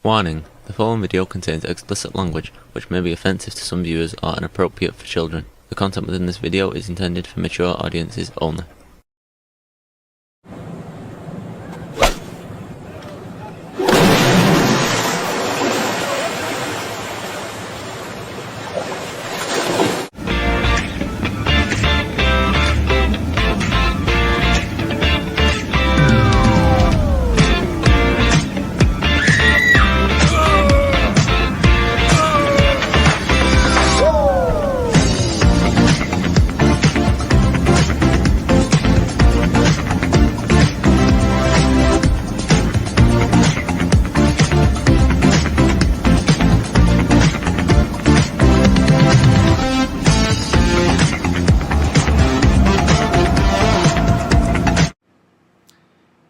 Warning: the following video contains explicit language, which may be offensive to some viewers or inappropriate for children. The content within this video is intended for mature audiences only.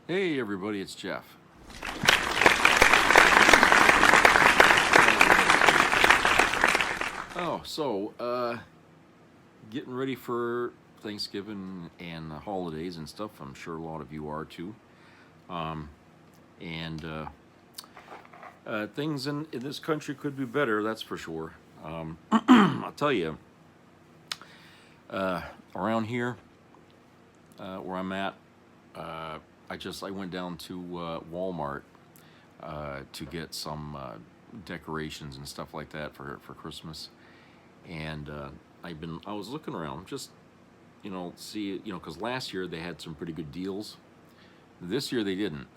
Hey everybody, it's Jeff. Getting ready for Thanksgiving and the holidays and stuff. I'm sure a lot of you are too. Things in this country could be better, that's for sure. I'll tell you, around here, where I'm at, I went down to Walmart to get some decorations and stuff like that for Christmas, and I was looking around just because last year they had some pretty good deals. This year they didn't.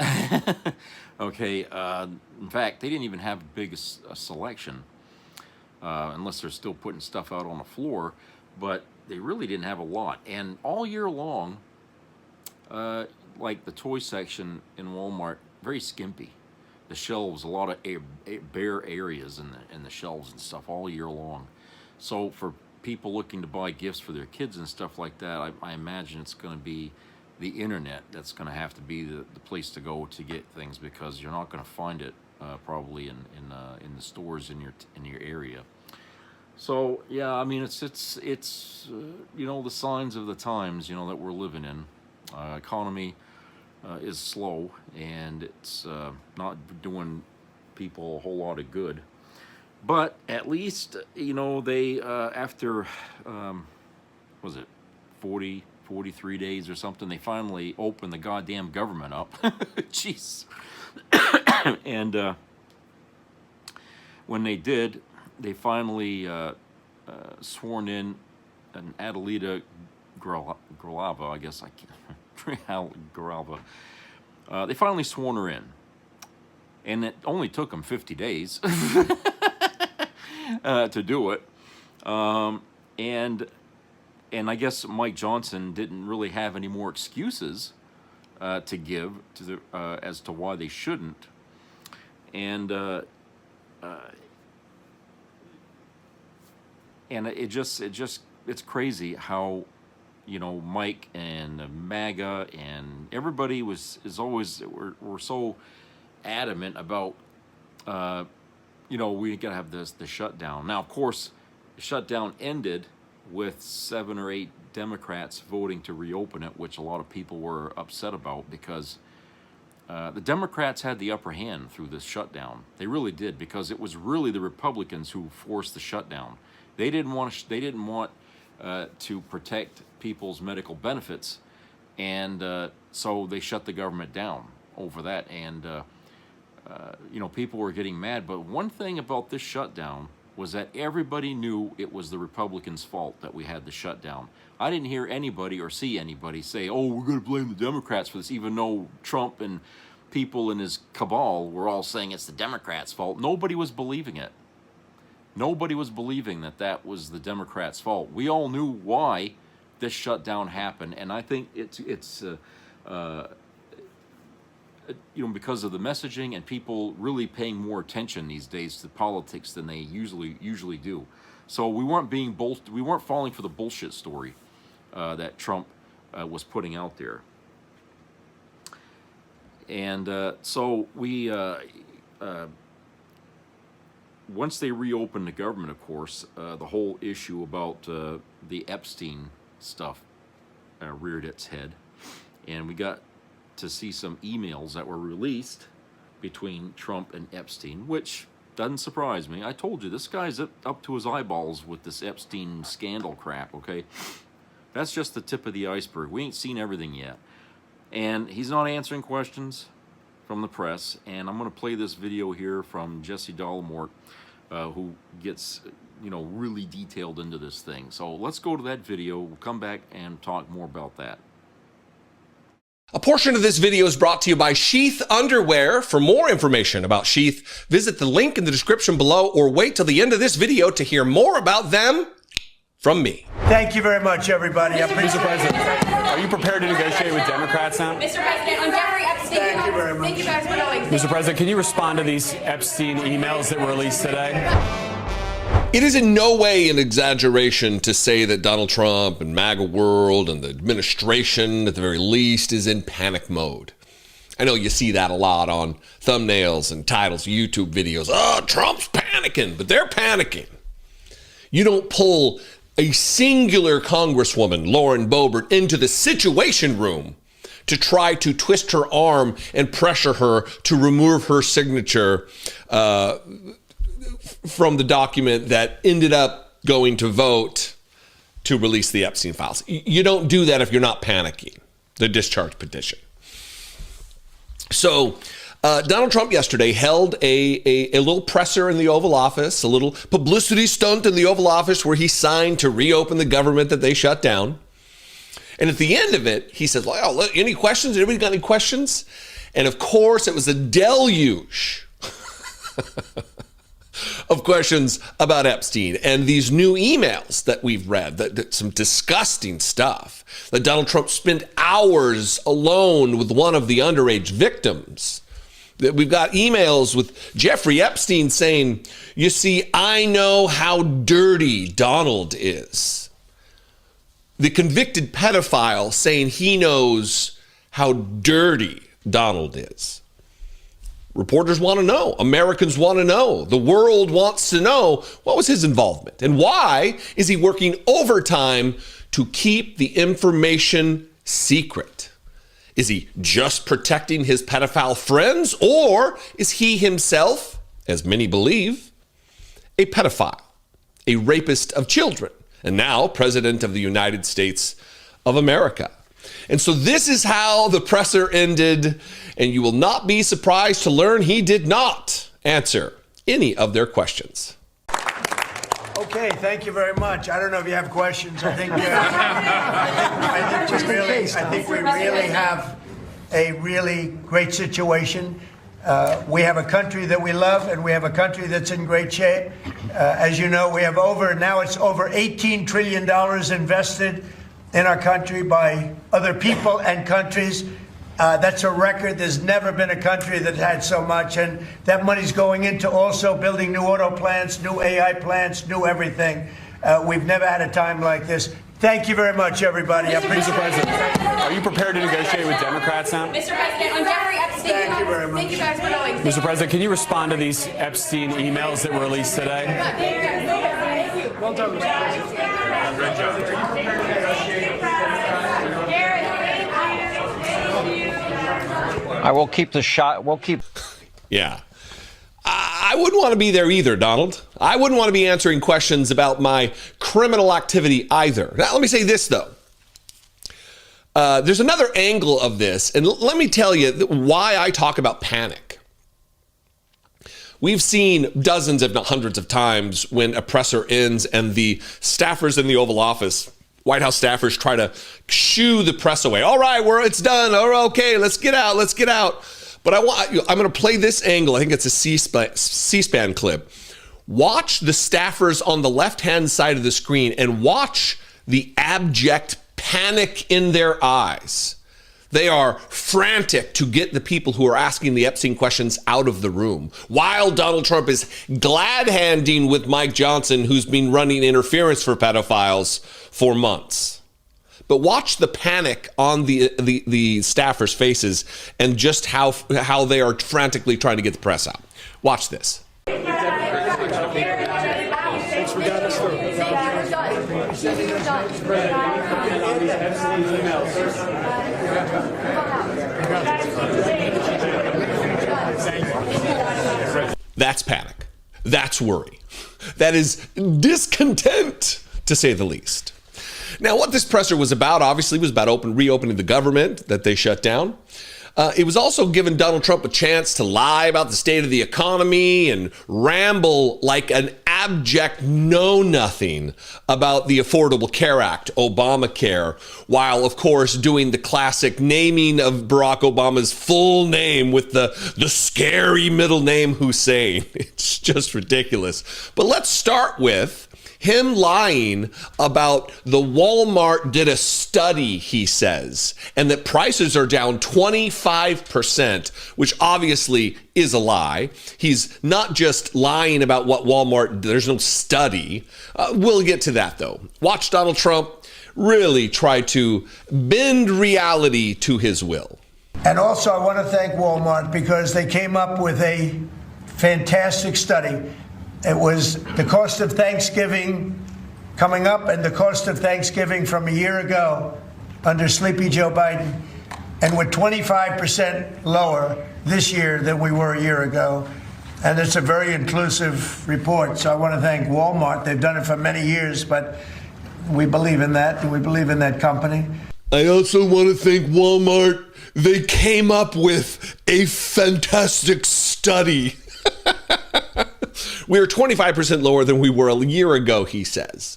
Okay, in fact they didn't even have a big selection, unless they're still putting stuff out on the floor, but they really didn't have a lot. And all year long, like the toy section in Walmart, very skimpy. The shelves, a lot of bare areas in the shelves and stuff all year long. So for people looking to buy gifts for their kids and stuff like that, I imagine it's going to be the internet that's going to have to be the place to go to get things, because you're not going to find it probably in the stores in your area. So yeah, I mean it's the signs of the times that we're living in. Economy is slow, and it's not doing people a whole lot of good. But at least they after was it 43 days or something, they finally opened the goddamn government up. Jeez. And when they did, they finally sworn in an Adelita Gralava, I guess I can't. Gralva. They finally sworn her in, and it only took them 50 days to do it. And I guess Mike Johnson didn't really have any more excuses to give to as to why they shouldn't. And it's crazy how Mike and MAGA and everybody we're so adamant about we gotta have the shutdown. Now, of course, the shutdown ended with 7 or 8 Democrats voting to reopen it, which a lot of people were upset about, because the Democrats had the upper hand through this shutdown. They really did, because it was really the Republicans who forced the shutdown. They didn't want to protect people's medical benefits, and so they shut the government down over that. And people were getting mad. But one thing about this shutdown was that everybody knew it was the Republicans' fault that we had the shutdown. I didn't hear anybody or see anybody say, "Oh, we're going to blame the Democrats for this," even though Trump and people in his cabal were all saying it's the Democrats' fault. Nobody was believing it. Nobody was believing that was the Democrats' fault. We all knew why this shutdown happened, and I think it's because of the messaging and people really paying more attention these days to politics than they usually do. So we weren't falling for the bullshit story that Trump was putting out there. And so we once they reopened the government, of course, the whole issue about the Epstein stuff reared its head, and we got to see some emails that were released between Trump and Epstein, which doesn't surprise me. I told you, this guy's up to his eyeballs with this Epstein scandal crap, okay? That's just the tip of the iceberg. We ain't seen everything yet. And he's not answering questions from the press. And I'm going to play this video here from Jesse Dollemort, who gets, really detailed into this thing. So let's go to that video. We'll come back and talk more about that. A portion of this video is brought to you by Sheath Underwear. For more information about Sheath, visit the link in the description below or wait till the end of this video to hear more about them from me. Thank you very much, everybody. Mr. President, are you prepared to negotiate with Democrats now? Mr. President, on Jeffrey Epstein, Thank you very much. Thank you guys for knowing. Mr. President, can you respond to these Epstein emails that were released today? It is in no way an exaggeration to say that Donald Trump and MAGA world and the administration, at the very least, is in panic mode. I know you see that a lot on thumbnails and titles of YouTube videos. Oh, Trump's panicking, but they're panicking. You don't pull a singular Congresswoman, Lauren Boebert, into the Situation Room to try to twist her arm and pressure her to remove her signature from the document that ended up going to vote to release the Epstein files. You don't do that if you're not panicking, the discharge petition. So Donald Trump yesterday held a little presser in the Oval Office, a little publicity stunt in the Oval Office where he signed to reopen the government that they shut down. And at the end of it, he said, well, any questions? Anybody got any questions? And of course, it was a deluge of questions about Epstein and these new emails that we've read, that some disgusting stuff, that Donald Trump spent hours alone with one of the underage victims. That we've got emails with Jeffrey Epstein saying, you see, I know how dirty Donald is. The convicted pedophile saying he knows how dirty Donald is. Reporters want to know. Americans want to know. The world wants to know what was his involvement and why is he working overtime to keep the information secret? Is he just protecting his pedophile friends, or is he himself, as many believe, a pedophile, a rapist of children, and now President of the United States of America? And so this is how the presser ended, and you will not be surprised to learn he did not answer any of their questions. Okay, thank you very much. I don't know if you have questions. I think we really have a really great situation. We have a country that we love, and we have a country that's in great shape. As you know, we have now it's over $18 trillion invested in our country by other people and countries. That's a record. There's never been a country that had so much, and that money's going into also building new auto plants, new AI plants, new everything. We've never had a time like this. Thank you very much, everybody. Mr. President, are you prepared to negotiate with Democrats now? Mr. President, on Jeffrey Epstein, Thank you very much. Thank you guys for knowing. Mr. President, can you respond to these Epstein emails that were released today? Well done, Mr. President. Great job. I will keep the shot. We'll keep. Yeah. I wouldn't want to be there either, Donald. I wouldn't want to be answering questions about my criminal activity either. Now, let me say this, though. There's another angle of this, and let me tell you why I talk about panic. We've seen dozens, if not hundreds of times when a presser ends and the staffers in the Oval Office, White House staffers, try to shoo the press away. All right, it's done. All right, okay, let's get out. But I'm going to play this angle. I think it's a C-SPAN clip. Watch the staffers on the left-hand side of the screen and watch the abject panic in their eyes. They are frantic to get the people who are asking the Epstein questions out of the room, while Donald Trump is glad-handing with Mike Johnson, who's been running interference for pedophiles for months. But watch the panic on the staffers' faces and just how they are frantically trying to get the press out. Watch this. That's panic. That's worry. That is discontent, to say the least. Now, what this presser was about, obviously, was about reopening the government that they shut down. It was also giving Donald Trump a chance to lie about the state of the economy and ramble like an abject know-nothing about the Affordable Care Act, Obamacare, while, of course, doing the classic naming of Barack Obama's full name with the scary middle name Hussein. It's just ridiculous. But let's start with him lying about the Walmart did a study, he says, and that prices are down 25%, which obviously is a lie. He's not just lying about what Walmart, there's no study. We'll get to that, though. Watch Donald Trump really try to bend reality to his will. And also, I want to thank Walmart because they came up with a fantastic study. It was the cost of Thanksgiving coming up and the cost of Thanksgiving from a year ago under Sleepy Joe Biden. And we're 25% lower this year than we were a year ago. And it's a very inclusive report. So I want to thank Walmart. They've done it for many years, but we believe in that. We believe in that company. I also want to thank Walmart. They came up with a fantastic study. We are 25% lower than we were a year ago, he says.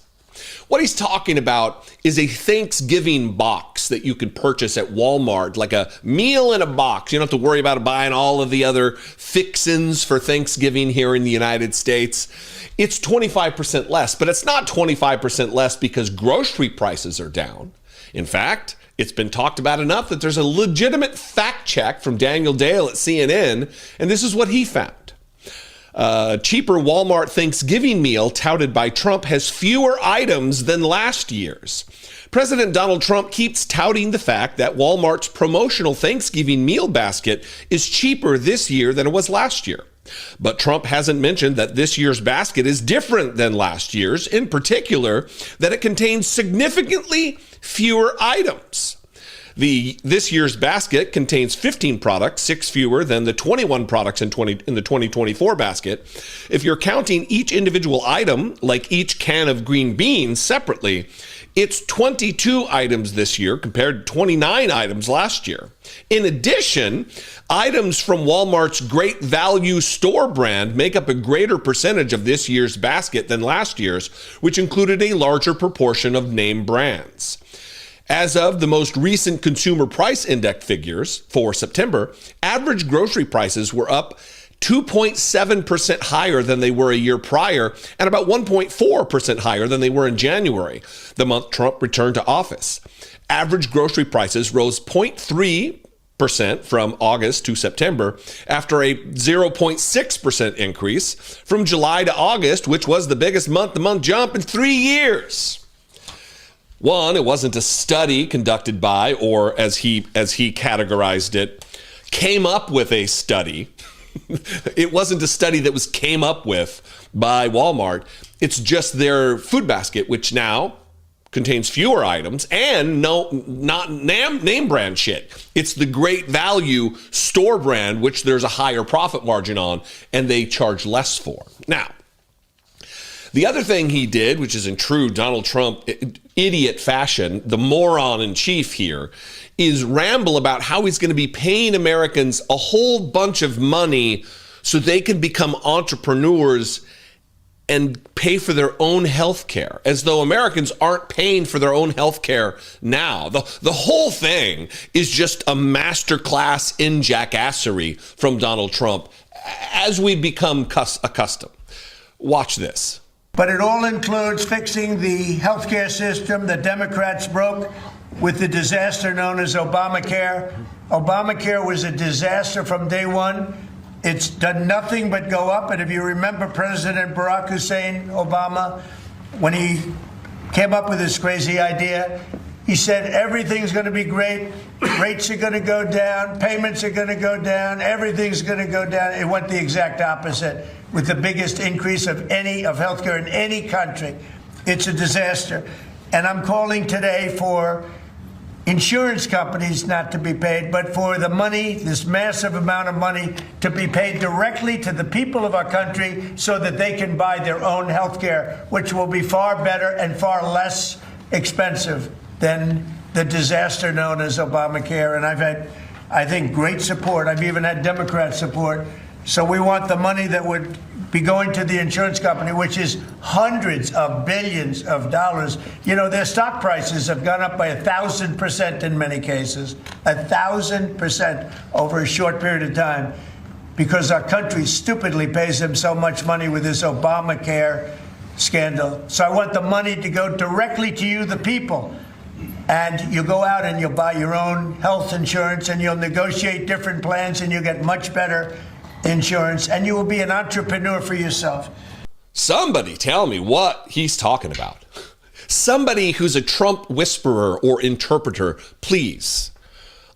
What he's talking about is a Thanksgiving box that you can purchase at Walmart, like a meal in a box. You don't have to worry about buying all of the other fixins for Thanksgiving here in the United States. It's 25% less, but it's not 25% less because grocery prices are down. In fact, it's been talked about enough that there's a legitimate fact check from Daniel Dale at CNN, and this is what he found. Cheaper Walmart Thanksgiving meal touted by Trump has fewer items than last year's. President Donald Trump keeps touting the fact that Walmart's promotional Thanksgiving meal basket is cheaper this year than it was last year. But Trump hasn't mentioned that this year's basket is different than last year's, in particular, that it contains significantly fewer items. This year's basket contains 15 products, 6 fewer than the 21 products in the 2024 basket. If you're counting each individual item, like each can of green beans separately, it's 22 items this year compared to 29 items last year. In addition, items from Walmart's Great Value store brand make up a greater percentage of this year's basket than last year's, which included a larger proportion of name brands. As of the most recent Consumer Price Index figures for September, average grocery prices were up 2.7% higher than they were a year prior and about 1.4% higher than they were in January, the month Trump returned to office. Average grocery prices rose 0.3% from August to September after a 0.6% increase from July to August, which was the biggest month-to-month jump in 3 years. One, it wasn't a study conducted by, or as he categorized it, came up with a study. It wasn't a study that was came up with by Walmart. It's just their food basket, which now contains fewer items and not name brand shit. It's the Great Value store brand, which there's a higher profit margin on, and they charge less for. Now, the other thing he did, which is in true Donald Trump idiot fashion, the moron in chief here, is ramble about how he's going to be paying Americans a whole bunch of money so they can become entrepreneurs and pay for their own health care, as though Americans aren't paying for their own health care now. The whole thing is just a masterclass in jackassery from Donald Trump, as we become accustomed. Watch this. But it all includes fixing the healthcare system that Democrats broke with the disaster known as Obamacare. Obamacare was a disaster from day one. It's done nothing but go up. And if you remember President Barack Hussein Obama, when he came up with this crazy idea, he said everything's going to be great. Rates are going to go down. Payments are going to go down. Everything's going to go down. It went the exact opposite, with the biggest increase of healthcare in any country. It's a disaster. And I'm calling today for insurance companies not to be paid, but for the money, this massive amount of money, to be paid directly to the people of our country so that they can buy their own health care, which will be far better and far less expensive than the disaster known as Obamacare. And I've had, I think, great support. I've even had Democrat support. So we want the money that would be going to the insurance company, which is hundreds of billions of dollars. You know, their stock prices have gone up by 1,000% in many cases, 1,000% over a short period of time, because our country stupidly pays them so much money with this Obamacare scandal. So I want the money to go directly to you, the people. And you go out and you'll buy your own health insurance and you'll negotiate different plans and you'll get much better insurance and you will be an entrepreneur for yourself. Somebody tell me what he's talking about. Somebody who's a Trump whisperer or interpreter, please.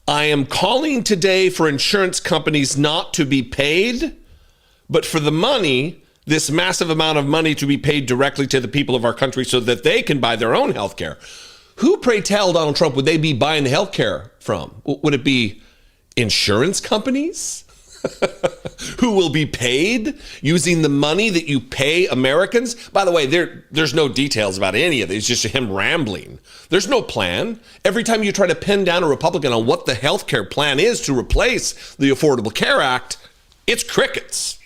I am calling today for insurance companies not to be paid, but for the money, this massive amount of money, to be paid directly to the people of our country so that they can buy their own health care. Who, pray tell, Donald Trump, would they be buying the health care from? Would it be insurance companies who will be paid using the money that you pay Americans? By the way, there's no details about any of it. It's just him rambling. There's no plan. Every time you try to pin down a Republican on what the health care plan is to replace the Affordable Care Act, it's crickets.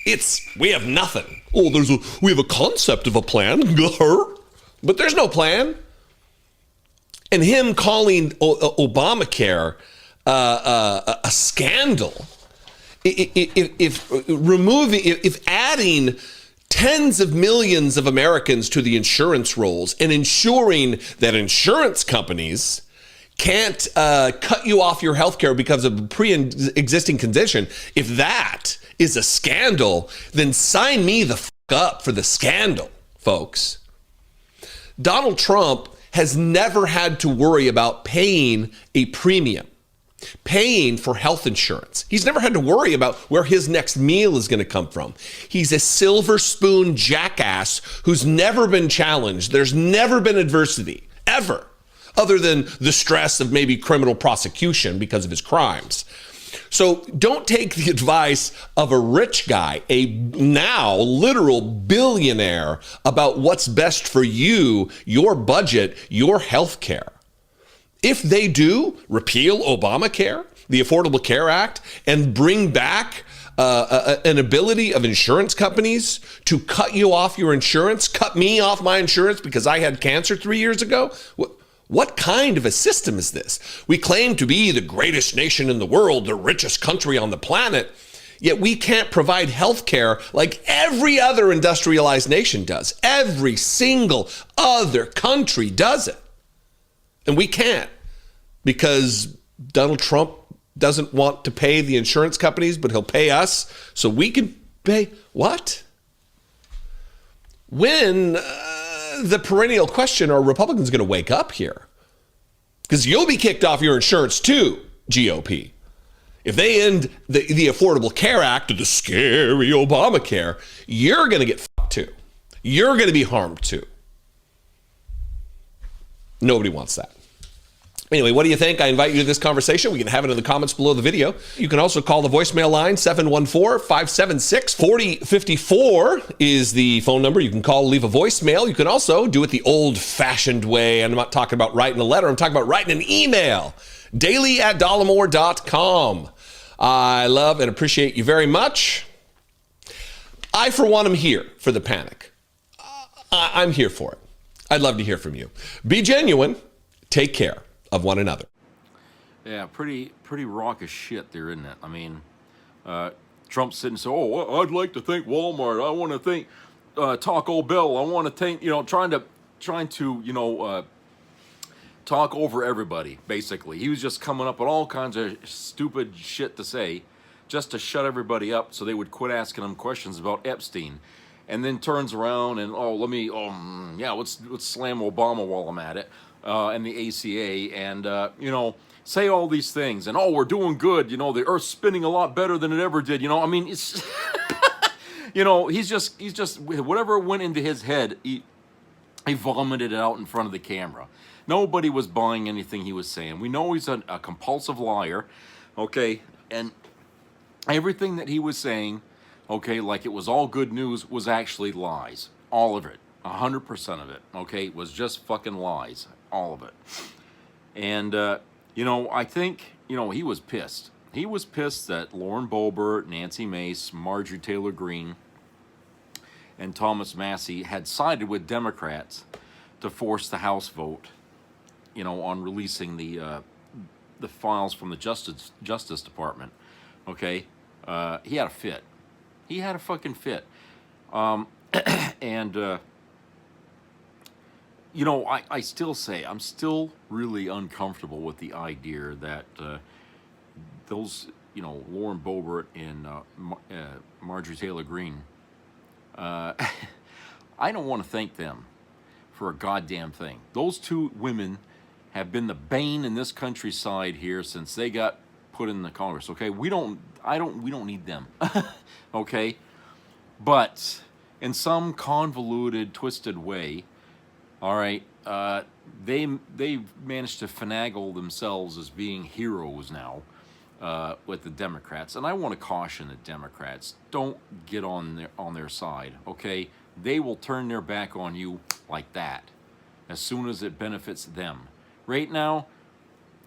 We have nothing. Oh, we have a concept of a plan. But there's no plan. And him calling Obamacare a scandal, if adding tens of millions of Americans to the insurance rolls and ensuring that insurance companies can't cut you off your health care because of a pre-existing condition, if that is a scandal, then sign me the fuck up for the scandal, folks. Donald Trump has never had to worry about paying a premium, paying for health insurance. He's never had to worry about where his next meal is going to come from. He's a silver spoon jackass who's never been challenged. There's never been adversity, ever, other than the stress of maybe criminal prosecution because of his crimes. So don't take the advice of a rich guy, a now literal billionaire, about what's best for you, your budget, your health care. If they do repeal Obamacare, the Affordable Care Act, and bring back an ability of insurance companies to cut you off your insurance, cut me off my insurance because I had cancer 3 years ago, what kind of a system is this? We claim to be the greatest nation in the world, the richest country on the planet, yet we can't provide health care like every other industrialized nation does. Every single other country does it. And we can't because Donald Trump doesn't want to pay the insurance companies, but he'll pay us so we can pay what? When the perennial question, are Republicans going to wake up here? Because you'll be kicked off your insurance too, GOP. If they end the Affordable Care Act or the scary Obamacare, you're going to get fucked too. You're going to be harmed too. Nobody wants that. Anyway, what do you think? I invite you to this conversation. We can have it in the comments below the video. You can also call the voicemail line, 714-576-4054 is the phone number. You can call, leave a voicemail. You can also do it the old-fashioned way. And I'm not talking about writing a letter. I'm talking about writing an email, daily@dollemore.com. I love and appreciate you very much. I, for one, am here for the panic. I'm here for it. I'd love to hear from you. Be genuine. Take care of one another. Yeah, pretty raucous shit there, isn't it? I mean, Trump's sitting so, oh, I'd like to thank Walmart. I want to thank Taco Bell. I want to thank, trying to talk over everybody, basically. He was just coming up with all kinds of stupid shit to say just to shut everybody up so they would quit asking him questions about Epstein. And then turns around and, let's slam Obama while I'm at it. And the ACA, and say all these things, and we're doing good. The Earth's spinning a lot better than it ever did. I mean, it's, he's just whatever went into his head. He vomited it out in front of the camera. Nobody was buying anything he was saying. We know he's a compulsive liar, okay? And everything that he was saying, okay, like it was all good news, was actually lies. All of it. 100% of it, okay, was just fucking lies. All of it. And, you know, I think, you know, he was pissed. He was pissed that Lauren Boebert, Nancy Mace, Marjorie Taylor Greene, and Thomas Massie had sided with Democrats to force the House vote, you know, on releasing the files from the Justice Department. Okay, he had a fit. He had a fucking fit. And you know, I still say I'm still really uncomfortable with the idea that those, you know, Lauren Boebert and Marjorie Taylor Greene. I don't want to thank them for a goddamn thing. Those two women have been the bane in this countryside here since they got put in the Congress. Okay, we don't need them. Okay, but in some convoluted, twisted way, all right, they managed to finagle themselves as being heroes now. With the Democrats, and I want to caution the Democrats: don't get on their side. Okay, they will turn their back on you like that as soon as it benefits them. Right now,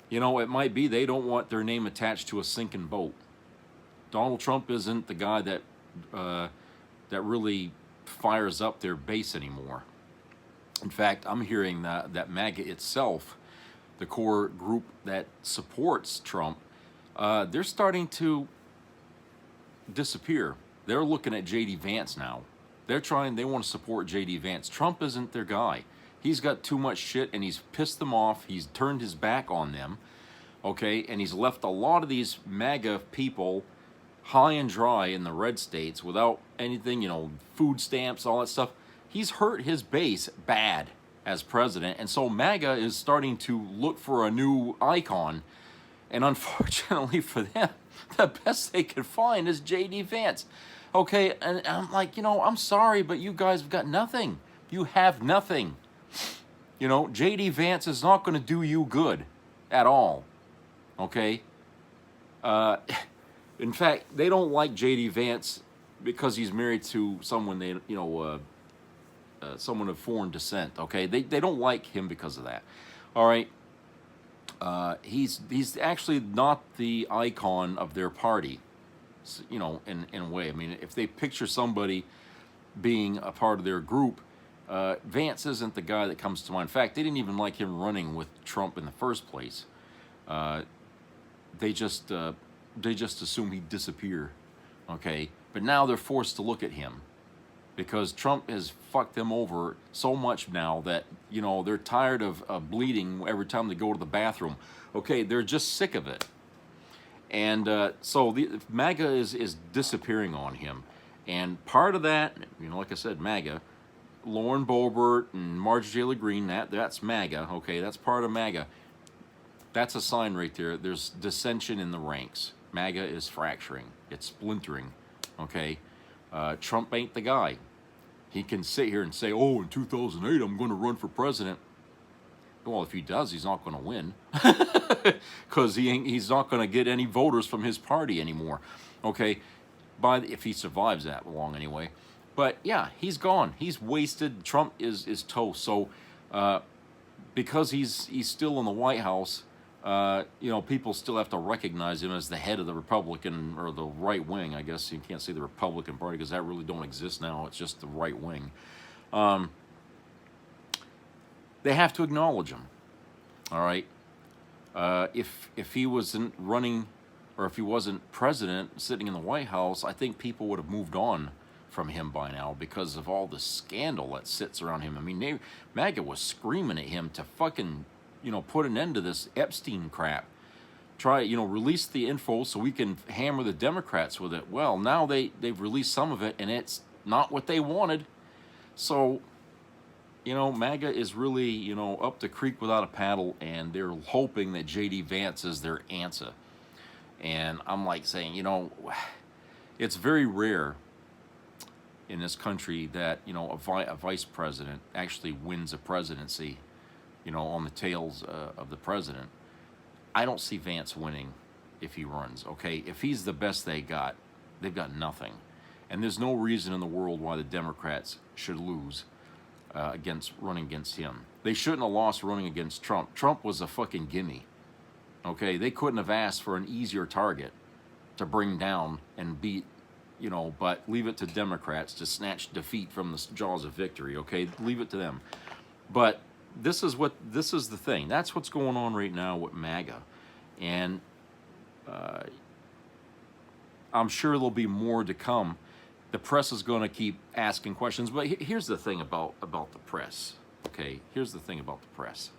you know, it might be they don't want their name attached to a sinking boat. Donald Trump isn't the guy that that really fires up their base anymore. In fact, I'm hearing that MAGA itself, the core group that supports Trump, they're starting to disappear. They're looking at J.D. Vance now. They want to support J.D. Vance. Trump isn't their guy. He's got too much shit and he's pissed them off. He's turned his back on them, okay? And he's left a lot of these MAGA people high and dry in the red states without anything, you know, food stamps, all that stuff. He's hurt his base bad as president. And so MAGA is starting to look for a new icon. And unfortunately for them, the best they could find is J.D. Vance. Okay, and I'm like, you know, I'm sorry, but you guys have got nothing. You have nothing. You know, J.D. Vance is not going to do you good at all. Okay? In fact, they don't like J.D. Vance because he's married to someone they, you know, someone of foreign descent. Okay? They don't like him because of that. All right? He's actually not the icon of their party, you know, in a way. I mean, if they picture somebody being a part of their group, Vance isn't the guy that comes to mind. In fact, they didn't even like him running with Trump in the first place. They just assume he'd disappear, okay? But now they're forced to look at him because Trump has fucked them over so much now that, you know, they're tired of bleeding every time they go to the bathroom. Okay, they're just sick of it. And so the MAGA is disappearing on him. And part of that, you know, like I said, MAGA, Lauren Boebert and Marjorie Taylor Greene, that's MAGA, okay, that's part of MAGA. That's a sign right there. There's dissension in the ranks. MAGA is fracturing. It's splintering, okay? Trump ain't the guy. He can sit here and say, oh, in 2008, I'm going to run for president. Well, if he does, he's not going to win. Because he's not going to get any voters from his party anymore. Okay? If he survives that long anyway. But, yeah, he's gone. He's wasted. Trump is toast. So, because he's still in the White House, you know, people still have to recognize him as the head of the Republican, or the right wing, I guess. You can't say the Republican Party because that really don't exist now. It's just the right wing. They have to acknowledge him. All right? If he wasn't running, or if he wasn't president sitting in the White House, I think people would have moved on from him by now because of all the scandal that sits around him. I mean, MAGA was screaming at him to fucking, you know, put an end to this Epstein crap. Try, you know, release the info so we can hammer the Democrats with it. Well, now they've released some of it, and it's not what they wanted. So, you know, MAGA is really, you know, up the creek without a paddle, and they're hoping that J.D. Vance is their answer. And I'm like saying, you know, it's very rare in this country that, you know, a vice president actually wins a presidency, you know, on the tails of the president. I don't see Vance winning if he runs, okay? If he's the best they've got nothing. And there's no reason in the world why the Democrats should lose running against him. They shouldn't have lost running against Trump. Trump was a fucking gimme, okay? They couldn't have asked for an easier target to bring down and beat, you know, but leave it to Democrats to snatch defeat from the jaws of victory, okay? Leave it to them. But this is the thing. That's what's going on right now with MAGA. And I'm sure there'll be more to come. The press is going to keep asking questions. But here's the thing about the press, okay? Here's the thing about the press.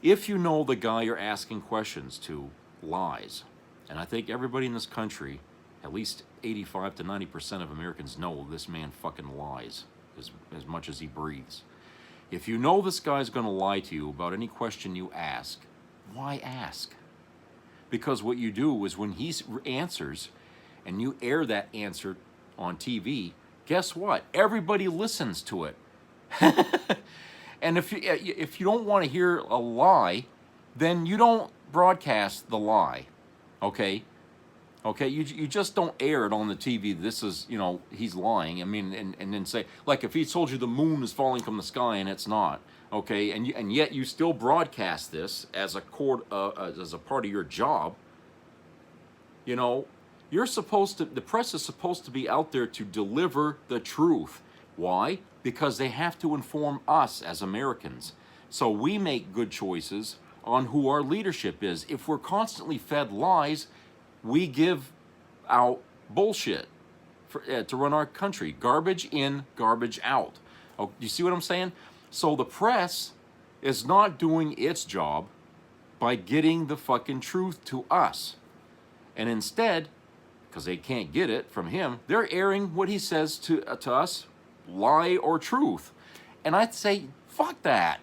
If you know the guy you're asking questions to lies, and I think everybody in this country, at least 85 to 90% of Americans know this man fucking lies as much as he breathes. If you know this guy's going to lie to you about any question you ask, why ask? Because what you do is when he answers and you air that answer on TV, guess what? Everybody listens to it. And if you don't want to hear a lie, then you don't broadcast the lie, okay? Okay, you just don't air it on the TV. This is, you know, he's lying. I mean, and then say, like, if he told you the moon is falling from the sky and it's not, okay, and yet you still broadcast this as a part of your job. You know, the press is supposed to be out there to deliver the truth. Why? Because they have to inform us as Americans. So we make good choices on who our leadership is. If we're constantly fed lies, we give out bullshit to run our country. Garbage in, garbage out. Oh, you see what I'm saying? So the press is not doing its job by getting the fucking truth to us. And instead, because they can't get it from him, they're airing what he says to us, lie or truth. And I'd say, fuck that.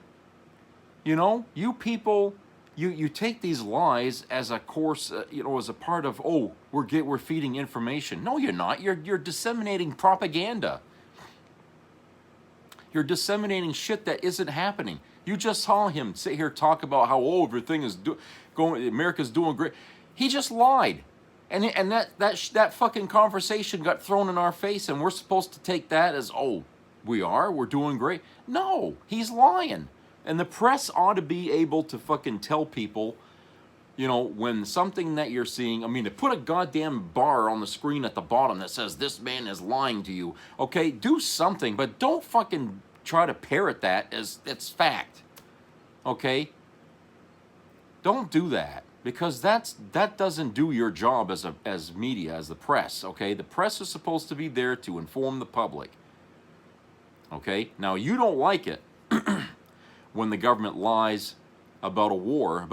You know, you people, you take these lies as a course, you know, as a part of, oh, we're feeding information. No, you're not. You're disseminating propaganda. You're disseminating shit that isn't happening. You just saw him sit here talk about how, oh, everything is America's doing great. He just lied. And that fucking conversation got thrown in our face, and we're supposed to take that as, oh, we're doing great. No, he's lying. And the press ought to be able to fucking tell people, you know, when something that you're seeing, I mean, to put a goddamn bar on the screen at the bottom that says this man is lying to you, okay, do something, but don't fucking try to parrot that as it's fact, okay? Don't do that. Because that doesn't do your job as media, as the press, okay? The press is supposed to be there to inform the public, okay? Now, you don't like it when the government lies about a war,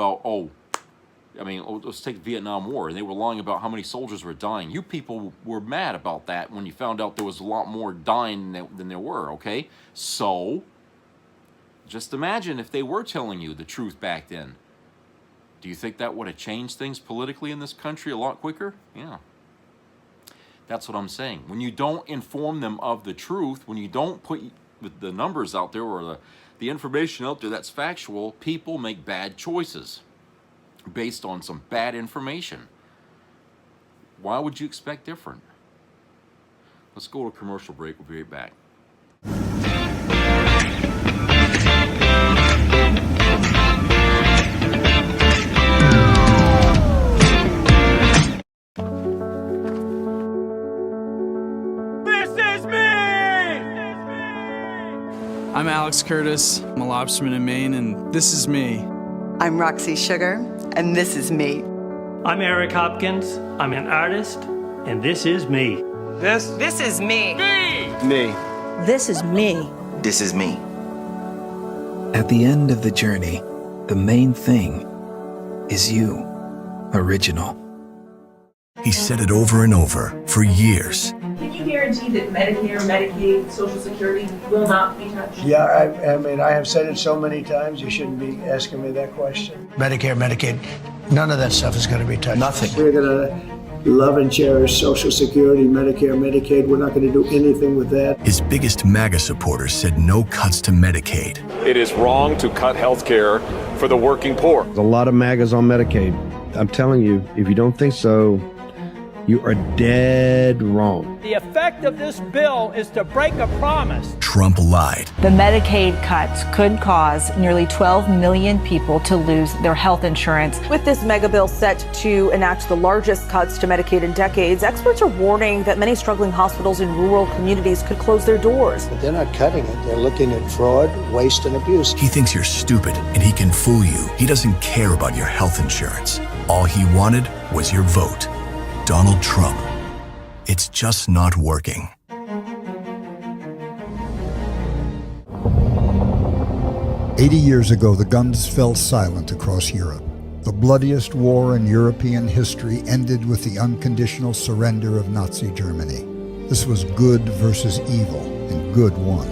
let's take the Vietnam War, and they were lying about how many soldiers were dying. You people were mad about that when you found out there was a lot more dying than there were, okay? So, just imagine if they were telling you the truth back then. Do you think that would have changed things politically in this country a lot quicker? Yeah. That's what I'm saying. When you don't inform them of the truth, when you don't put the numbers out there or the information out there that's factual, people make bad choices based on some bad information. Why would you expect different? Let's go to a commercial break. We'll be right back. I'm Alex Curtis. I'm a lobsterman in Maine, and this is me. I'm Roxy Sugar, and this is me. I'm Eric Hopkins. I'm an artist, and this is me. This is me. Me. This is me. This is me. At the end of the journey, the main thing is you, original. He said it over and over for years. Can you guarantee that Medicare, Medicaid, Social Security will not be touched? Yeah, I mean, I have said it so many times, you shouldn't be asking me that question. Medicare, Medicaid, none of that stuff is going to be touched. Nothing. We're going to love and cherish Social Security, Medicare, Medicaid. We're not going to do anything with that. His biggest MAGA supporters said no cuts to Medicaid. It is wrong to cut health care for the working poor. There's a lot of MAGAs on Medicaid. I'm telling you, if you don't think so, you are dead wrong. The effect of this bill is to break a promise. Trump lied. The Medicaid cuts could cause nearly 12 million people to lose their health insurance. With this mega bill set to enact the largest cuts to Medicaid in decades, experts are warning that many struggling hospitals in rural communities could close their doors. But they're not cutting it. They're looking at fraud, waste, and abuse. He thinks you're stupid and he can fool you. He doesn't care about your health insurance. All he wanted was your vote. Donald Trump. It's just not working. "80 years ago, the guns fell silent across Europe. The bloodiest war in European history ended with the unconditional surrender of Nazi Germany. This was good versus evil, and good won.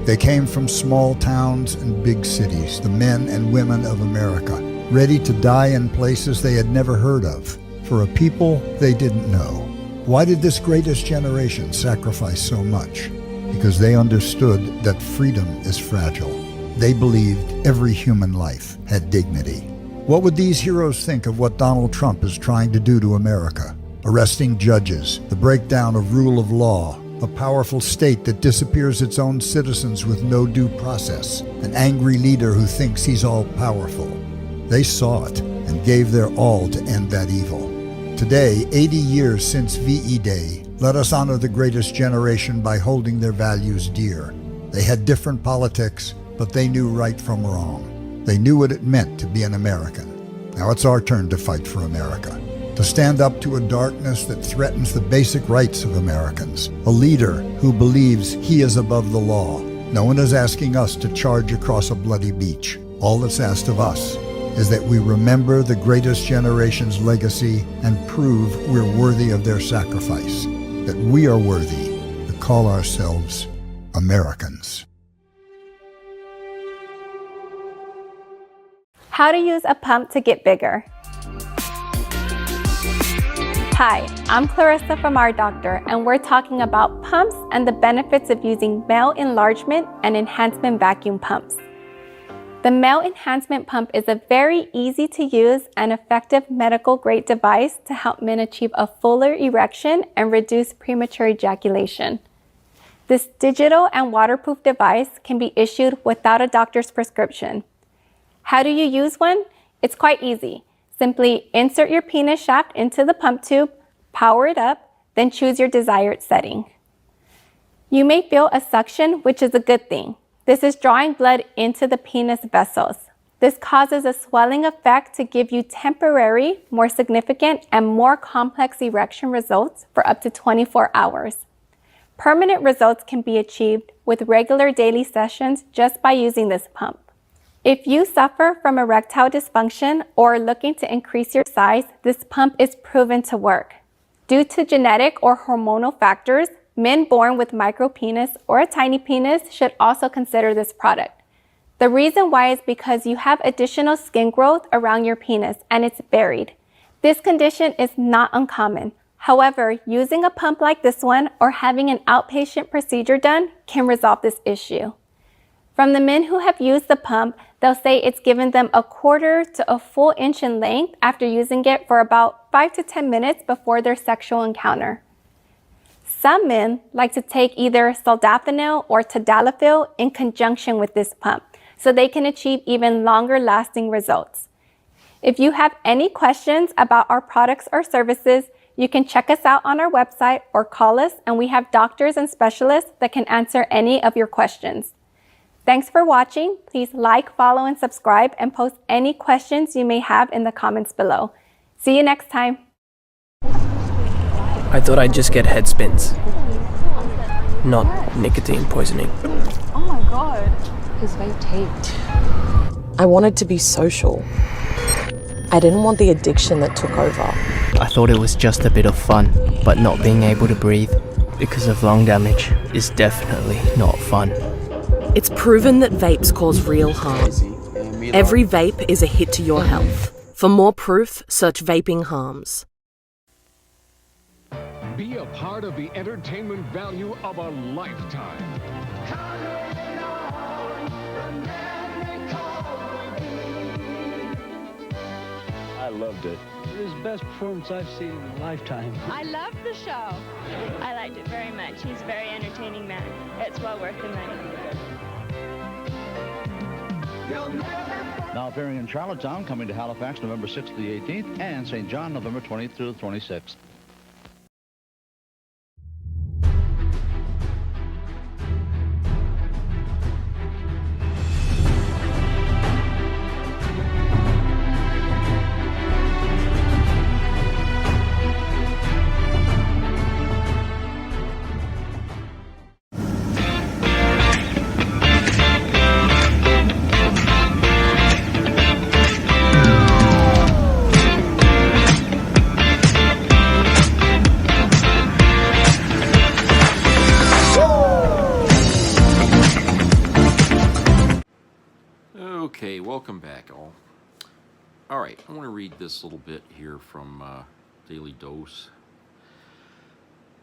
They came from small towns and big cities, the men and women of America, ready to die in places they had never heard of, for a people they didn't know. Why did this greatest generation sacrifice so much? Because they understood that freedom is fragile. They believed every human life had dignity. What would these heroes think of what Donald Trump is trying to do to America? Arresting judges, the breakdown of rule of law, a powerful state that disappears its own citizens with no due process, an angry leader who thinks he's all-powerful. They saw it and gave their all to end that evil. Today, 80 years since VE Day, let us honor the greatest generation by holding their values dear. They had different politics, but they knew right from wrong. They knew what it meant to be an American. Now it's our turn to fight for America, to stand up to a darkness that threatens the basic rights of Americans, a leader who believes he is above the law. No one is asking us to charge across a bloody beach. All that's asked of us is that we remember the greatest generation's legacy and prove we're worthy of their sacrifice, that we are worthy to call ourselves Americans. How to use a pump to get bigger. Hi, I'm Clarissa from Our Doctor, and we're talking about pumps and the benefits of using male enlargement and enhancement vacuum pumps. The male enhancement pump is a very easy to use and effective medical grade device to help men achieve a fuller erection and reduce premature ejaculation. This digital and waterproof device can be issued without a doctor's prescription. How do you use one? It's quite easy. Simply insert your penis shaft into the pump tube, power it up, then choose your desired setting. You may feel a suction, which is a good thing. This is drawing blood into the penis vessels. This causes a swelling effect to give you temporary, more significant, and more complex erection results for up to 24 hours. Permanent results can be achieved with regular daily sessions just by using this pump. If you suffer from erectile dysfunction or are looking to increase your size, this pump is proven to work. Due to genetic or hormonal factors, men born with micropenis or a tiny penis should also consider this product. The reason why is because you have additional skin growth around your penis and it's buried. This condition is not uncommon. However, using a pump like this one or having an outpatient procedure done can resolve this issue. From the men who have used the pump, they'll say it's given them a quarter to a full inch in length after using it for about 5 to 10 minutes before their sexual encounter. Some men like to take either sildenafil or tadalafil in conjunction with this pump, so they can achieve even longer lasting results. If you have any questions about our products or services, you can check us out on our website or call us, and we have doctors and specialists that can answer any of your questions. Thanks for watching. Please like, follow, and subscribe, and post any questions you may have in the comments below. See you next time. I thought I'd just get head spins, not nicotine poisoning. Oh my god. His vape taped. I wanted to be social. I didn't want the addiction that took over. I thought it was just a bit of fun, but not being able to breathe because of lung damage is definitely not fun. It's proven that vapes cause real harm. Every vape is a hit to your health. For more proof, search vaping harms. Be a part of the entertainment value of a lifetime. I loved it. It was the best performance I've seen in a lifetime. I loved the show. I liked it very much. He's a very entertaining man. It's well worth the money. Now appearing in Charlottetown, coming to Halifax November 6th to the 18th, and St. John November 20th through the 26th. Okay, welcome back, all. All right, I want to read this little bit here from Daily Dose.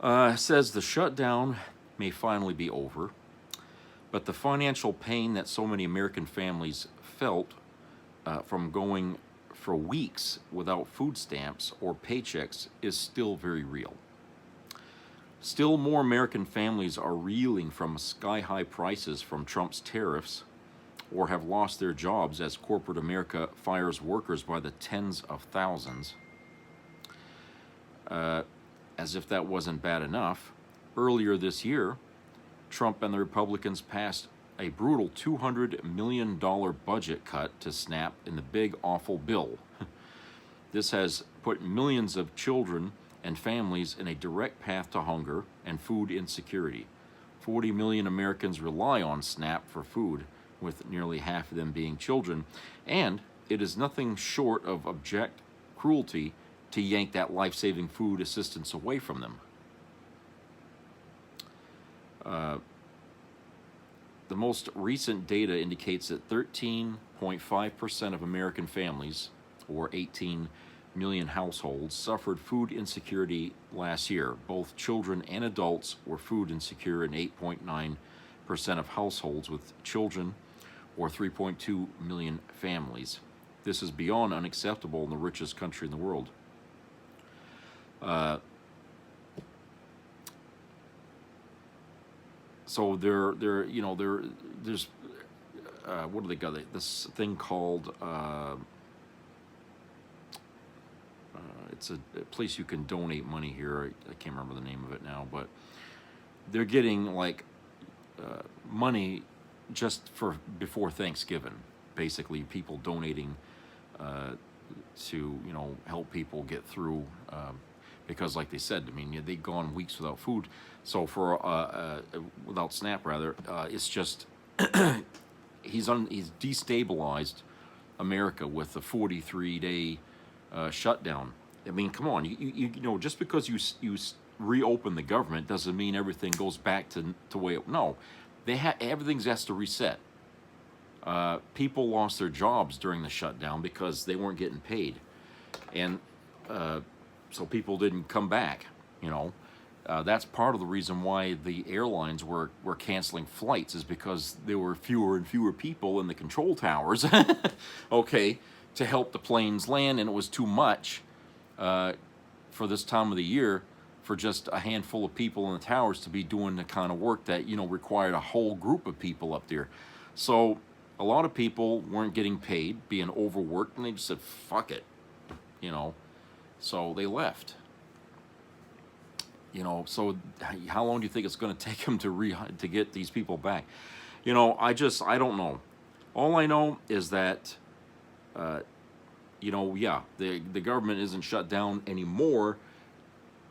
It says the shutdown may finally be over, but the financial pain that so many American families felt from going for weeks without food stamps or paychecks is still very real. Still more American families are reeling from sky-high prices from Trump's tariffs, or have lost their jobs as corporate America fires workers by the tens of thousands. As if that wasn't bad enough, earlier this year, Trump and the Republicans passed a brutal $200 million budget cut to SNAP in the big, awful bill. This has put millions of children and families in a direct path to hunger and food insecurity. 40 million Americans rely on SNAP for food, with nearly half of them being children, and it is nothing short of abject cruelty to yank that life-saving food assistance away from them. The most recent data indicates that 13.5% of American families, or 18 million households, suffered food insecurity last year. Both children and adults were food insecure in 8.9% of households with children, or 3.2 million families. This is beyond unacceptable in the richest country in the world. So there's what do they got? This thing called it's a place you can donate money here. I can't remember the name of it now, but they're getting like money just for before Thanksgiving. Basically, people donating to help people get through because, like they said, I mean, they've gone weeks without food. So for without SNAP rather, it's just he's destabilized America with the 43-day shutdown. I mean, come on, you know, just because you reopen the government doesn't mean everything goes back to the way it. No, everything has to reset. People lost their jobs during the shutdown because they weren't getting paid, and so people didn't come back. You know, that's part of the reason why the airlines were canceling flights, is because there were fewer and fewer people in the control towers, okay, to help the planes land, and it was too much for this time of the year for just a handful of people in the towers to be doing the kind of work that, you know, required a whole group of people up there. So a lot of people weren't getting paid, being overworked, and they just said, fuck it, you know, so they left. You know, so how long do you think it's going to take them to get these people back? You know, I don't know. All I know is that, you know, yeah, the government isn't shut down anymore,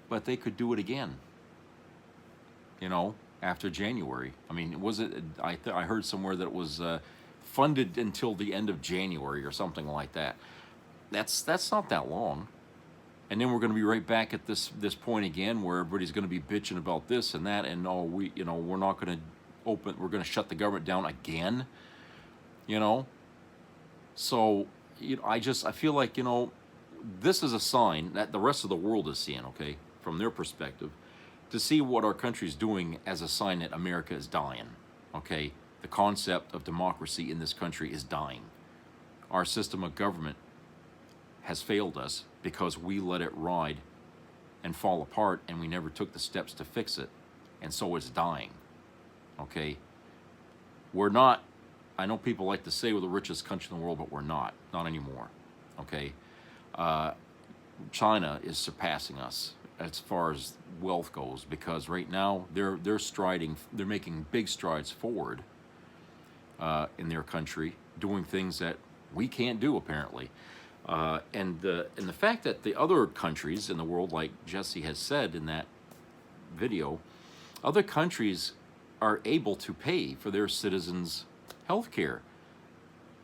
but they could do it again. You know, after January. I mean, was it? I heard somewhere that it was funded until the end of January or something like that. That's not that long. And then we're going to be right back at this point again, where everybody's going to be bitching about this and that, and we're not going to open. We're going to shut the government down again. You know. So, you know, I feel like, you know, this is a sign that the rest of the world is seeing. Okay, from their perspective, to see what our country's doing as a sign that America is dying. Okay, the concept of democracy in this country is dying. Our system of government has failed us because we let it ride and fall apart, and we never took the steps to fix it, and so it's dying. Okay, we're not, I know people like to say we're the richest country in the world, but we're not anymore. Okay, China is surpassing us as far as wealth goes, because right now they're making big strides forward in their country, doing things that we can't do apparently. And the fact that the other countries in the world, like Jesse has said in that video, other countries are able to pay for their citizens' health care.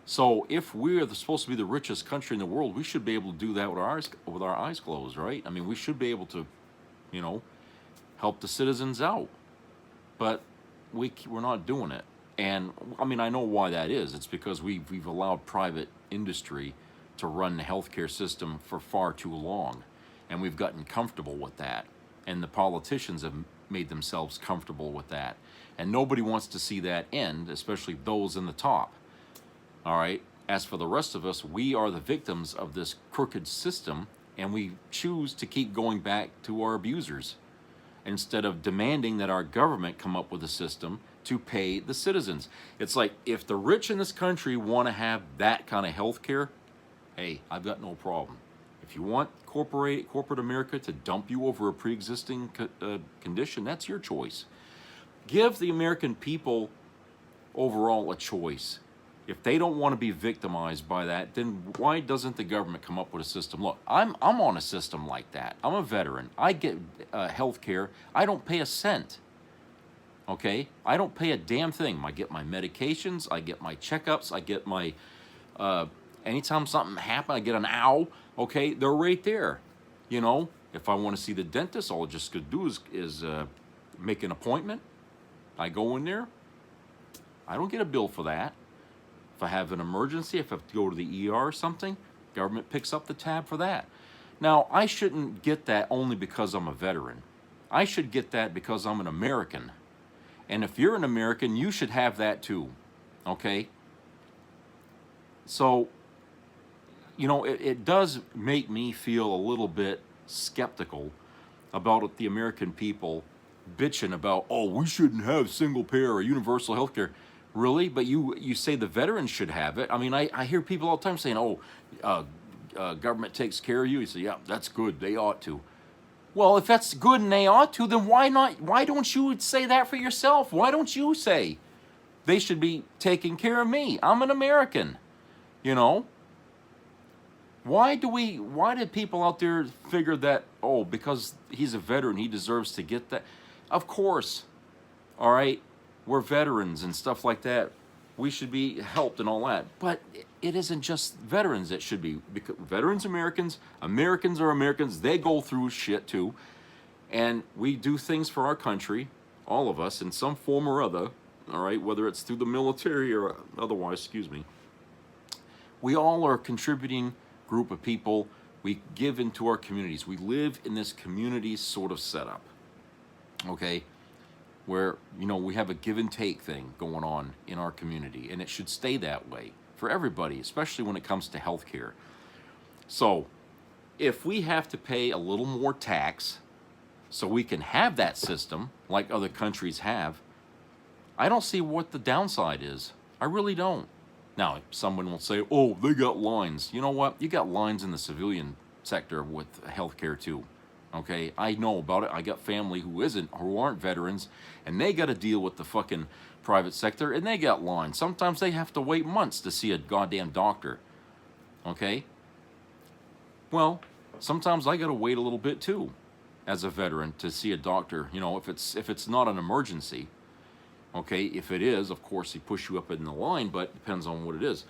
So if we're supposed to be the richest country in the world, we should be able to do that with our eyes closed, right? I mean, we should be able to, you know, help the citizens out. But we're not doing it. And I mean, I know why that is. It's because we've allowed private industry to run the healthcare system for far too long, and we've gotten comfortable with that. And the politicians have made themselves comfortable with that. And nobody wants to see that end, especially those in the top. All right. As for the rest of us, we are the victims of this crooked system, and we choose to keep going back to our abusers instead of demanding that our government come up with a system to pay the citizens. It's like, if the rich in this country want to have that kind of health care, hey, I've got no problem. If you want corporate America to dump you over a pre-existing condition, that's your choice. Give the American people overall a choice. If they don't want to be victimized by that, then why doesn't the government come up with a system? Look, I'm on a system like that. I'm a veteran. I get health care. I don't pay a cent. Okay? I don't pay a damn thing. I get my medications. I get my checkups. I get my... anytime something happens, I get an ow. Okay? They're right there. You know? If I want to see the dentist, all I just could do is make an appointment. I go in there. I don't get a bill for that. If I have an emergency, if I have to go to the ER or something, government picks up the tab for that. Now, I shouldn't get that only because I'm a veteran. I should get that because I'm an American. And if you're an American, you should have that too. Okay? So, you know, it does make me feel a little bit skeptical about the American people bitching about, oh, we shouldn't have single payer or universal health care. Really? But you say the veterans should have it. I mean, I hear people all the time saying, oh, government takes care of you. You say, yeah, that's good. They ought to. Well, if that's good and they ought to, then why not? Why don't you say that for yourself? Why don't you say they should be taking care of me? I'm an American. You know? Why did people out there figure that, oh, because he's a veteran, he deserves to get that? Of course. All right? We're veterans and stuff like that. We should be helped and all that. But it isn't just veterans that should be. Because veterans, Americans are Americans. They go through shit too. And we do things for our country, all of us, in some form or other. All right? Whether it's through the military or otherwise, excuse me. We all are a contributing group of people. We give into our communities. We live in this community sort of setup. Okay? Where, you know, we have a give and take thing going on in our community, and it should stay that way for everybody, especially when it comes to health care. So if we have to pay a little more tax so we can have that system like other countries have, I don't see what the downside is. I really don't. Now, someone will say, oh, they got lines. You know what? You got lines in the civilian sector with health care too. Okay, I know about it. I got family who aren't veterans, and they got to deal with the fucking private sector, and they got lines. Sometimes they have to wait months to see a goddamn doctor. Okay? Well, sometimes I got to wait a little bit too, as a veteran, to see a doctor. You know, if it's not an emergency. Okay, if it is, of course, they push you up in the line, but it depends on what it is.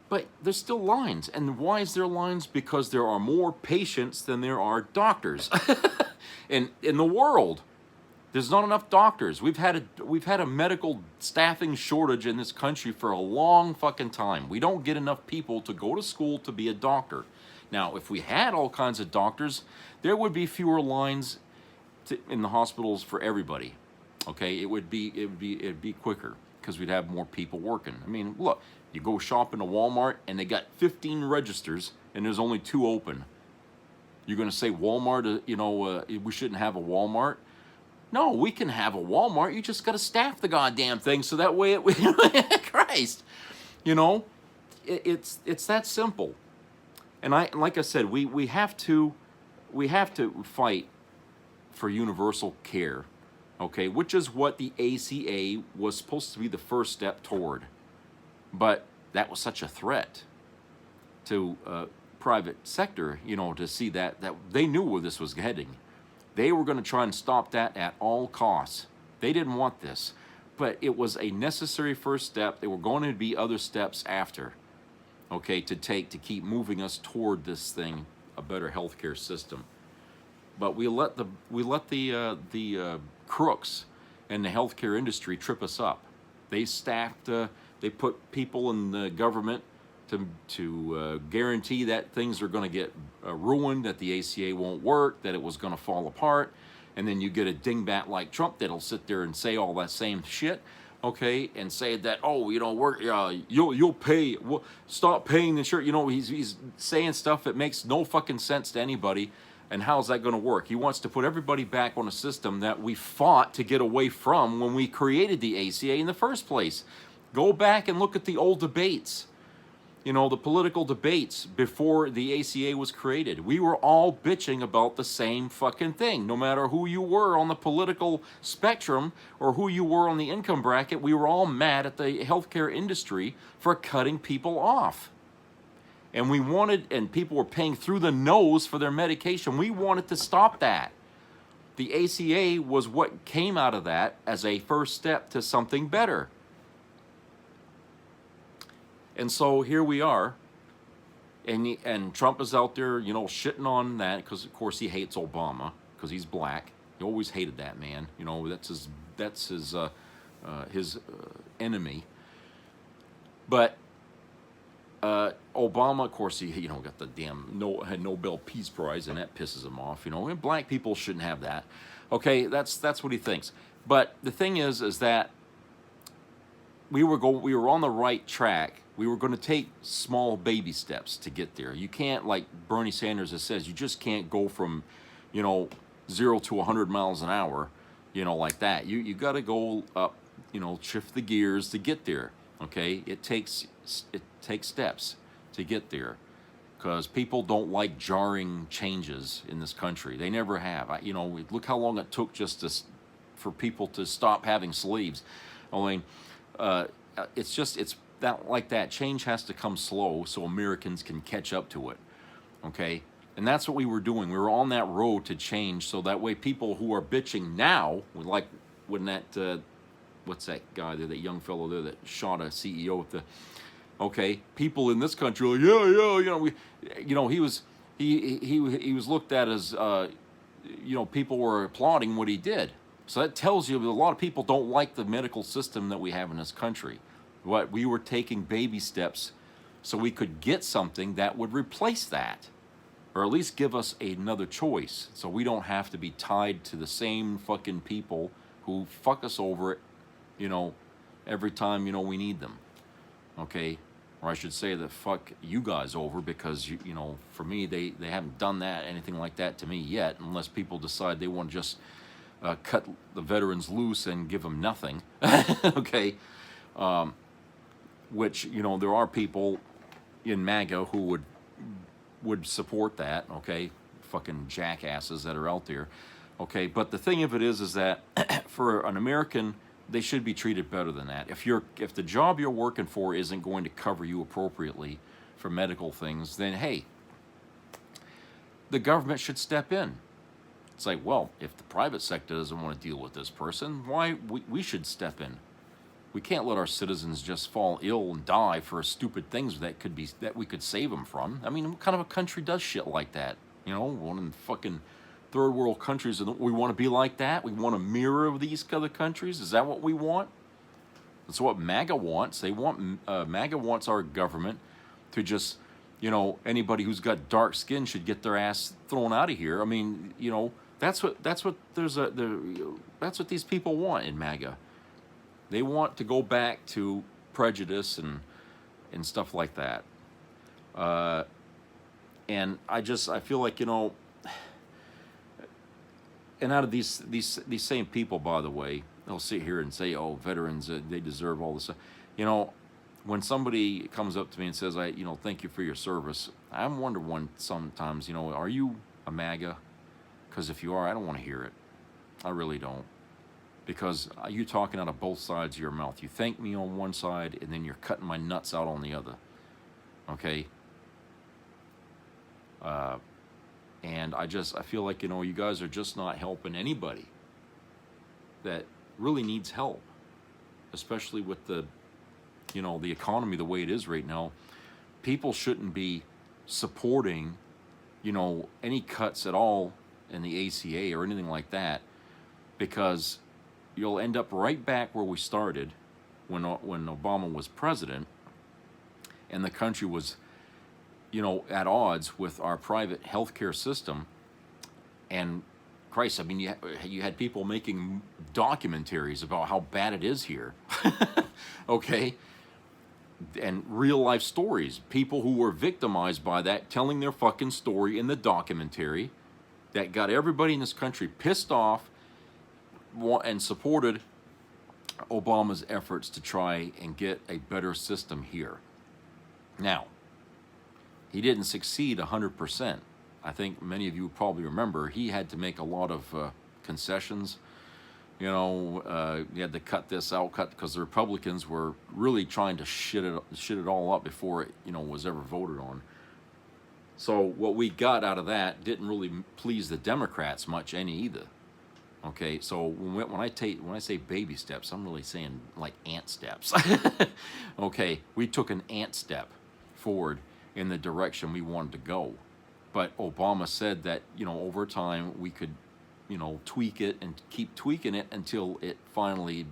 But there's still lines. And why is there lines? Because there are more patients than there are doctors. And in the world, there's not enough doctors. We've had a medical staffing shortage in this country for a long fucking time. We don't get enough people to go to school to be a doctor. Now, if we had all kinds of doctors, there would be fewer lines in the hospitals for everybody. Okay, it'd be quicker because we'd have more people working. I mean, look, you go shop in a Walmart and they got 15 registers and there's only 2 open. You're going to say Walmart, we shouldn't have a Walmart? No, we can have a Walmart. You just got to staff the goddamn thing so that way Christ, it's that simple. And like I said, we have to fight for universal care, okay, which is what the ACA was supposed to be the first step toward. But that was such a threat to private sector, to see that they knew where this was heading. They were going to try and stop that at all costs. They didn't want this, but it was a necessary first step. There were going to be other steps after, okay, to keep moving us toward this thing, a better healthcare system. But we let the crooks in the healthcare industry trip us up. They staffed, they put people in the government to guarantee that things are going to get ruined, that the ACA won't work, that it was going to fall apart, and then you get a dingbat like Trump that'll sit there and say all that same shit, okay, and say that you'll pay, stop paying the insurance. He's saying stuff that makes no fucking sense to anybody. And how's that going to work? He wants to put everybody back on a system that we fought to get away from when we created the ACA in the first place. Go back and look at the old debates. The political debates before the ACA was created. We were all bitching about the same fucking thing. No matter who you were on the political spectrum or who you were on the income bracket, we were all mad at the healthcare industry for cutting people off. And people were paying through the nose for their medication. We wanted to stop that. The ACA was what came out of that as a first step to something better. And so here we are, and Trump is out there, shitting on that because, of course, he hates Obama because he's black. He always hated that man. That's his enemy. But Obama, of course, he got the damn Nobel Peace Prize, and that pisses him off. And black people shouldn't have that. Okay, that's what he thinks. But the thing is that we were on the right track. We were going to take small baby steps to get there. You can't, like Bernie Sanders has says, you just can't go from, 0 to 100 miles an hour, like that. You got to go up, shift the gears to get there. Okay, it takes steps to get there, because people don't like jarring changes in this country. They never have. Look how long it took for people to stop having slaves. I mean, it's that like that. Change has to come slow so Americans can catch up to it. Okay, and that's what we were doing. We were on that road to change, so that way people who are bitching now, like when that what's that guy there, that young fellow there that shot a CEO with the, okay, people in this country are like, he was looked at as, people were applauding what he did. So that tells you that a lot of people don't like the medical system that we have in this country. What we were taking baby steps so we could get something that would replace that, or at least give us another choice, so we don't have to be tied to the same fucking people who fuck us over, every time, we need them. Okay? Or I should say that fuck you guys over, because, for me, they haven't done anything like that to me yet, unless people decide they want to just cut the veterans loose and give them nothing. Okay? Which, there are people in MAGA who would support that, okay? Fucking jackasses that are out there. Okay, but the thing of it is that for an American, they should be treated better than that. If the job you're working for isn't going to cover you appropriately for medical things, then hey, the government should step in. It's like, well, if the private sector doesn't want to deal with this person, why we should step in. We can't let our citizens just fall ill and die for stupid things that we could save them from. I mean, what kind of a country does shit like that? One of the fucking third world countries, we want to be like that? We want to mirror these other countries? Is that what we want? That's what MAGA wants. MAGA wants our government to just, anybody who's got dark skin should get their ass thrown out of here. I mean, That's what these people want in MAGA. They want to go back to prejudice and stuff like that. And I feel like, you know, and out of these same people, by the way, they'll sit here and say, oh, veterans, they deserve all this stuff. You know, when somebody comes up to me and says, you know, thank you for your service, I wonder sometimes, you know, are you a MAGA? Because if you are, I don't want to hear it. I really don't. Because you're talking out of both sides of your mouth. You thank me on one side, and then you're cutting my nuts out on the other. Okay? And I feel like, you know, you guys are just not helping anybody that really needs help. Especially with the, you know, the economy the way it is right now. People shouldn't be supporting, you know, any cuts at all in the ACA or anything like that, because you'll end up right back where we started when Obama was president, and the country was, you know, at odds with our private healthcare system. And Christ, I mean, you had people making documentaries about how bad it is here. Okay? And real life stories, people who were victimized by that telling their fucking story in the documentary that got everybody in this country pissed off and supported Obama's efforts to try and get a better system here. Now, he didn't succeed 100%. I think many of you probably remember he had to make a lot of concessions. You know, he had to cut this out, because the Republicans were really trying to shit it all up before it, you know, was ever voted on. So what we got out of that didn't really please the Democrats much either. Okay, so when I say baby steps, I'm really saying like ant steps. Okay, we took an ant step forward in the direction we wanted to go. But Obama said that, you know, over time we could, you know, tweak it and keep tweaking it until it finally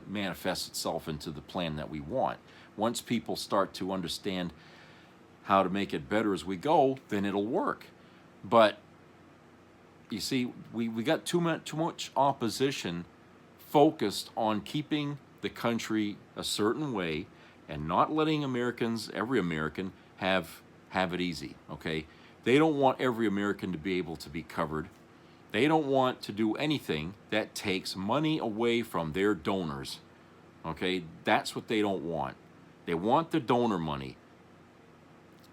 manifests itself into the plan that we want. Once people start to understand how to make it better as we go, then it'll work. But you see, we got too much opposition focused on keeping the country a certain way and not letting every American, have it easy, okay? They don't want every American to be able to be covered. They don't want to do anything that takes money away from their donors, okay? That's what they don't want. They want the donor money.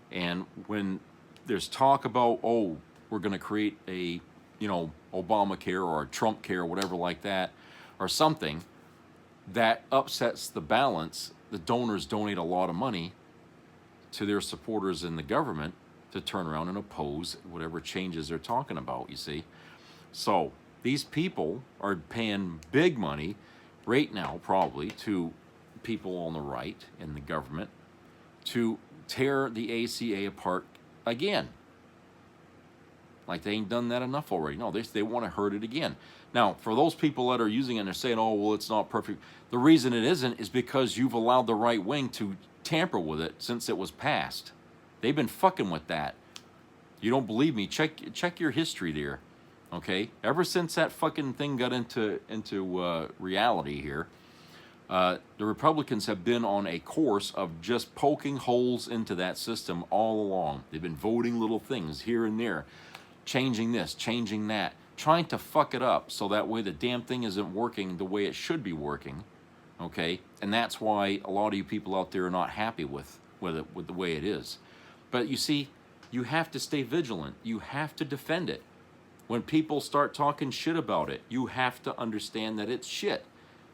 And when there's talk about, oh, we're going to create a, you know, Obamacare or a Trump care or whatever like that, or something that upsets the balance, the donors donate a lot of money to their supporters in the government to turn around and oppose whatever changes they're talking about, you see. So these people are paying big money right now, probably, to people on the right in the government to tear the ACA apart again. Like they ain't done that enough already. No, they want to hurt it again. Now, for those people that are using it and they're saying, oh, well, it's not perfect. The reason it isn't is because you've allowed the right wing to tamper with it since it was passed. They've been fucking with that. You don't believe me? Check your history there. Okay? Ever since that fucking thing got into reality here, the Republicans have been on a course of just poking holes into that system all along. They've been voting little things here and there, changing this, changing that, trying to fuck it up so that way the damn thing isn't working the way it should be working. Okay? And that's why a lot of you people out there are not happy with the way it is. But you see, you have to stay vigilant. You have to defend it. When people start talking shit about it, you have to understand that it's shit.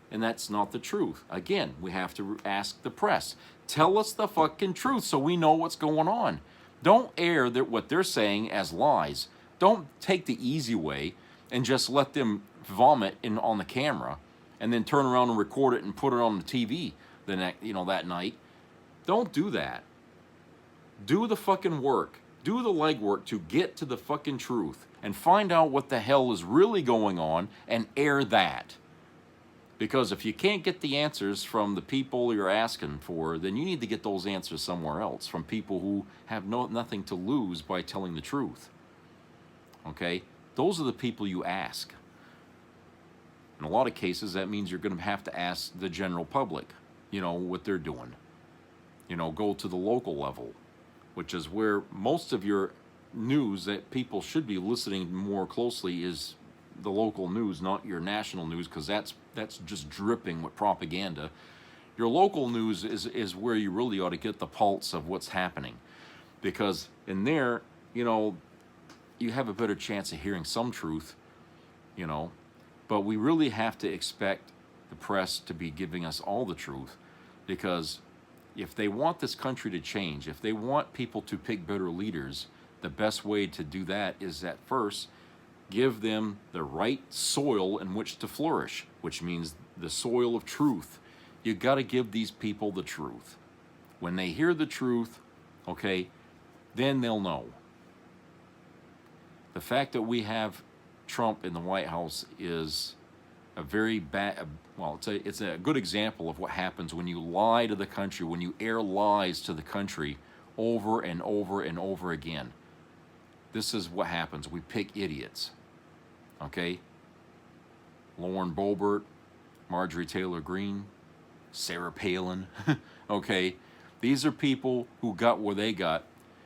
And that's not the truth. Again, we have to ask the press. Tell us the fucking truth so we know what's going on. Don't air what they're saying as lies. Don't take the easy way and just let them vomit on the camera and then turn around and record it and put it on the TV that night. Don't do that. Do the fucking work. Do the legwork to get to the fucking truth and find out what the hell is really going on and air that. Because if you can't get the answers from the people you're asking for, then you need to get those answers somewhere else, from people who have nothing to lose by telling the truth. Okay? those are the people you ask. In a lot of cases, that means you're going to have to ask the general public, what they're doing. Go to the local level, which is where most of your news that people should be listening more closely is the local news, not your national news, because that's just dripping with propaganda. Your local news is where you really ought to get the pulse of what's happening, because in there, you have a better chance of hearing some truth, but we really have to expect the press to be giving us all the truth, because if they want this country to change, if they want people to pick better leaders, the best way to do that is at first give them the right soil in which to flourish, which means the soil of truth. You got to give these people the truth. When they hear the truth, okay, then they'll know. The fact that we have Trump in the White House is a very bad, well, it's a good example of what happens when you lie to the country, when you air lies to the country over and over and over again. This is what happens. We pick idiots, okay? Lauren Boebert, Marjorie Taylor Greene, Sarah Palin, okay? These are people who got where they got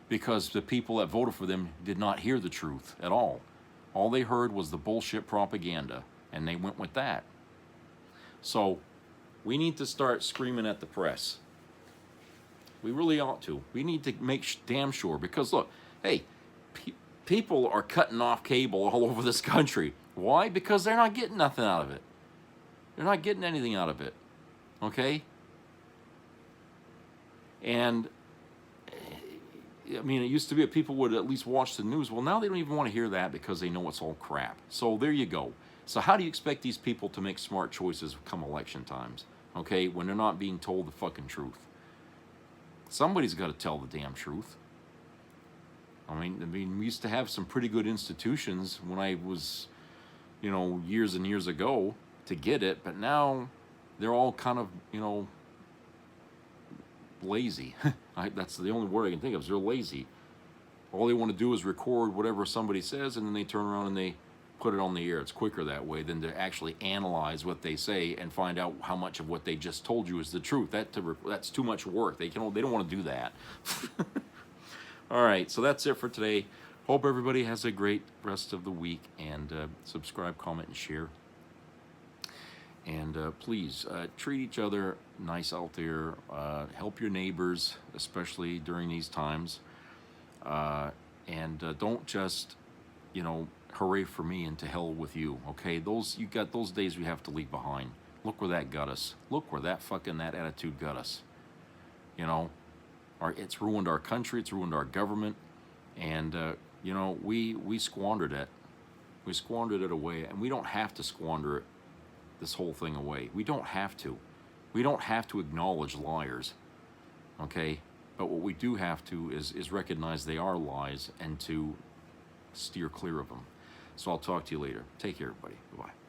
because the people that voted for them did not hear the truth at all. All they heard was the bullshit propaganda, and they went with that. So we need to start screaming at the press. We really ought to. We need to make damn sure, because look, hey, people are cutting off cable all over this country. Why? Because they're not getting nothing out of it. They're not getting anything out of it. Okay? And I mean, it used to be that people would at least watch the news. Well, now they don't even want to hear that because they know it's all crap. So there you go. So how do you expect these people to make smart choices come election times? Okay? When they're not being told the fucking truth. Somebody's got to tell the damn truth. I mean, we used to have some pretty good institutions when I was, years and years ago to get it, but now they're all kind of, lazy. That's the only word I can think of, is they're lazy. All they want to do is record whatever somebody says, and then they turn around and they put it on the air. It's quicker that way than to actually analyze what they say and find out how much of what they just told you is the truth. That's too much work. They don't want to do that. All right, so that's it for today. Hope everybody has a great rest of the week, and subscribe, comment, and share. And please treat each other nice out there. Help your neighbors, especially during these times. And don't just, hooray for me and to hell with you. Okay, you got those days we have to leave behind. Look where that got us. Look where that attitude got us. It's ruined our country. It's ruined our government. And we squandered it. We squandered it away, and we don't have to squander this whole thing away. We don't have to. We don't have to acknowledge liars, okay? But what we do have to is recognize they are lies and to steer clear of them. So I'll talk to you later. Take care, everybody. Bye-bye.